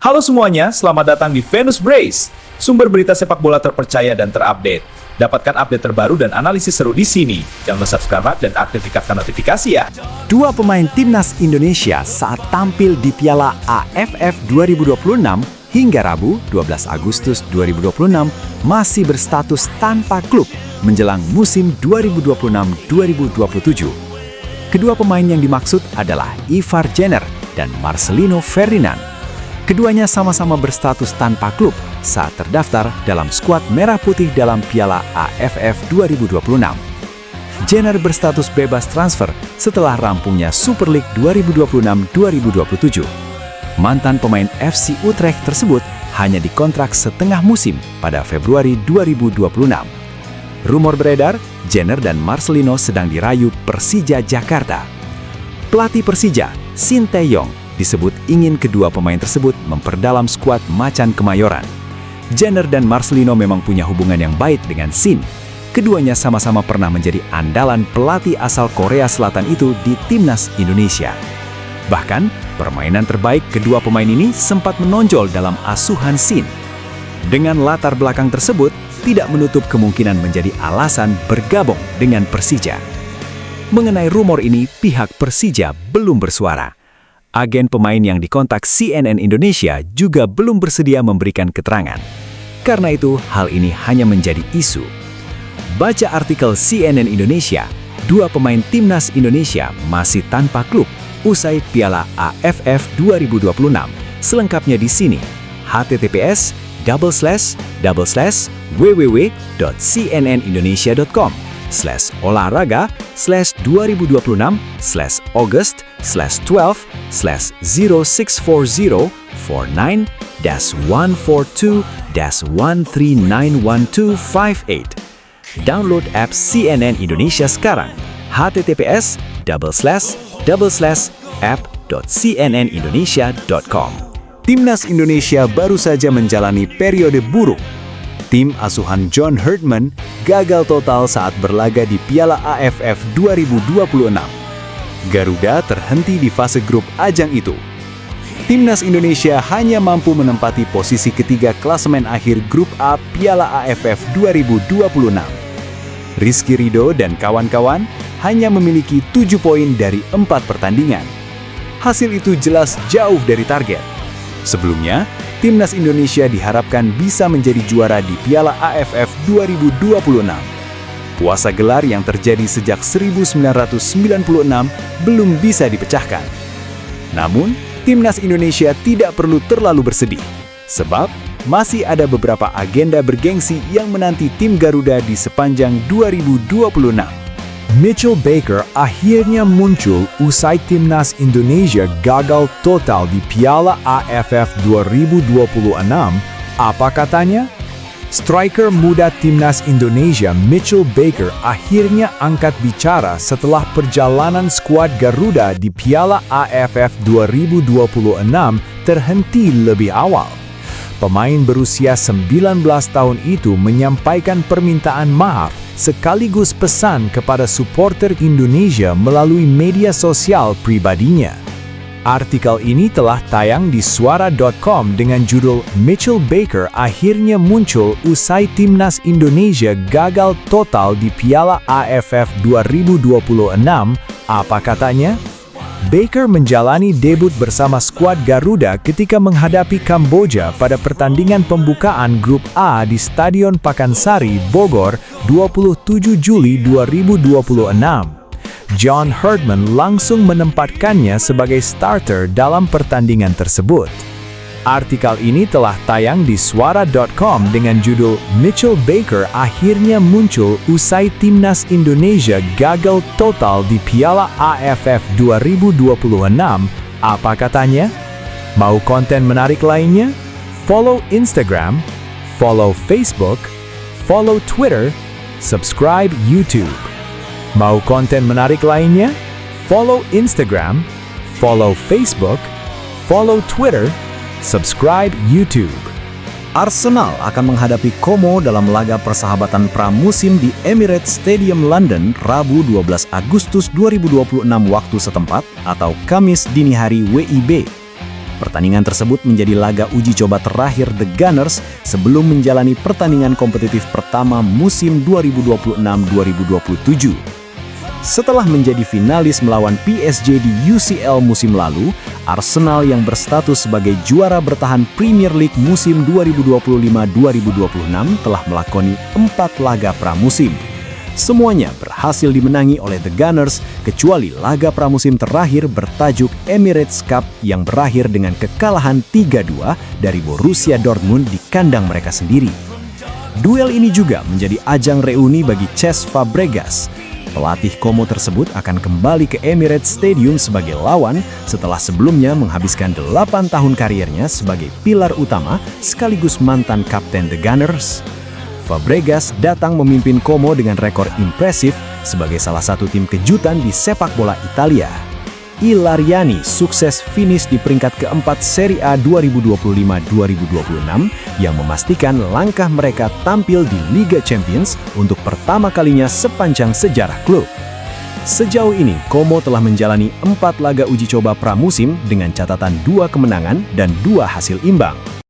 Halo semuanya, selamat datang di Venus Brace, sumber berita sepak bola terpercaya dan terupdate. Dapatkan update terbaru dan analisis seru di sini. Jangan lupa subscribe dan aktifkan notifikasi ya. Dua pemain timnas Indonesia saat tampil di Piala AFF 2026 hingga Rabu 12 Agustus 2026 masih berstatus tanpa klub menjelang musim 2026-2027. Kedua pemain yang dimaksud adalah Ivar Jenner dan Marcelino Ferdinand. Keduanya sama-sama berstatus tanpa klub saat terdaftar dalam skuad merah putih dalam Piala AFF 2026. Jenner berstatus bebas transfer setelah rampungnya Super League 2026-2027. Mantan pemain FC Utrecht tersebut hanya dikontrak setengah musim pada Februari 2026. Rumor beredar, Jenner dan Marcelino sedang dirayu Persija Jakarta. Pelatih Persija, Shin Tae-yong, disebut ingin kedua pemain tersebut memperdalam skuad Macan Kemayoran. Jenner dan Marcelino memang punya hubungan yang baik dengan Shin. Keduanya sama-sama pernah menjadi andalan pelatih asal Korea Selatan itu di timnas Indonesia. Bahkan, permainan terbaik kedua pemain ini sempat menonjol dalam asuhan Shin. Dengan latar belakang tersebut, tidak menutup kemungkinan menjadi alasan bergabung dengan Persija. Mengenai rumor ini, pihak Persija belum bersuara. Agen pemain yang dikontak CNN Indonesia juga belum bersedia memberikan keterangan. Karena itu, hal ini hanya menjadi isu. Baca artikel CNN Indonesia, dua pemain timnas Indonesia masih tanpa klub usai Piala AFF 2026. Selengkapnya di sini. https://12/www.cnnindonesia.com/olahraga/2026/august/12/06409-1391258. Download app CNN Indonesia sekarang. https://app.cnnindonesia.com. Timnas Indonesia baru saja menjalani periode buruk. Tim asuhan John Herdman gagal total saat berlaga di Piala AFF 2026. Garuda terhenti di fase grup ajang itu. Timnas Indonesia hanya mampu menempati posisi ketiga klasemen akhir grup A Piala AFF 2026. Rizky Ridho dan kawan-kawan hanya memiliki 7 poin dari 4 pertandingan. Hasil itu jelas jauh dari target. Sebelumnya, Timnas Indonesia diharapkan bisa menjadi juara di Piala AFF 2026. Puasa gelar yang terjadi sejak 1996 belum bisa dipecahkan. Namun, Timnas Indonesia tidak perlu terlalu bersedih, sebab masih ada beberapa agenda bergengsi yang menanti tim Garuda di sepanjang 2026. Mitchell Baker akhirnya muncul usai Timnas Indonesia gagal total di Piala AFF 2026. Apa katanya? Striker muda Timnas Indonesia Mitchell Baker akhirnya angkat bicara setelah perjalanan skuad Garuda di Piala AFF 2026 terhenti lebih awal. Pemain berusia 19 tahun itu menyampaikan permintaan maaf sekaligus pesan kepada supporter Indonesia melalui media sosial pribadinya. Artikel ini telah tayang di suara.com dengan judul Mitchell Baker akhirnya muncul usai Timnas Indonesia gagal total di Piala AFF 2026. Apa katanya? Baker menjalani debut bersama skuad Garuda ketika menghadapi Kamboja pada pertandingan pembukaan Grup A di Stadion Pakansari, Bogor, 27 Juli 2026. John Herdman langsung menempatkannya sebagai starter dalam pertandingan tersebut. Artikel ini telah tayang di suara.com dengan judul Mitchell Baker akhirnya muncul usai Timnas Indonesia gagal total di Piala AFF 2026. Apa katanya? Mau konten menarik lainnya? Follow Instagram, follow Facebook, follow Twitter, subscribe YouTube. Mau konten menarik lainnya? Follow Instagram, follow Facebook, follow Twitter, subscribe YouTube. Arsenal akan menghadapi Como dalam laga persahabatan pramusim di Emirates Stadium London Rabu 12 Agustus 2026 waktu setempat atau Kamis dini hari WIB. Pertandingan tersebut menjadi laga uji coba terakhir The Gunners sebelum menjalani pertandingan kompetitif pertama musim 2026-2027. Setelah menjadi finalis melawan PSG di UCL musim lalu, Arsenal yang berstatus sebagai juara bertahan Premier League musim 2025-2026 telah melakoni 4 laga pramusim. Semuanya berhasil dimenangi oleh The Gunners, kecuali laga pramusim terakhir bertajuk Emirates Cup yang berakhir dengan kekalahan 3-2 dari Borussia Dortmund di kandang mereka sendiri. Duel ini juga menjadi ajang reuni bagi Cesc Fabregas. Pelatih Como tersebut akan kembali ke Emirates Stadium sebagai lawan setelah sebelumnya menghabiskan 8 tahun karirnya sebagai pilar utama sekaligus mantan kapten The Gunners. Fabregas datang memimpin Como dengan rekor impresif sebagai salah satu tim kejutan di sepak bola Italia. I Lariani sukses finish di peringkat keempat Serie A 2025-2026 yang memastikan langkah mereka tampil di Liga Champions untuk pertama kalinya sepanjang sejarah klub. Sejauh ini, Como telah menjalani 4 laga uji coba pramusim dengan catatan 2 kemenangan dan 2 hasil imbang.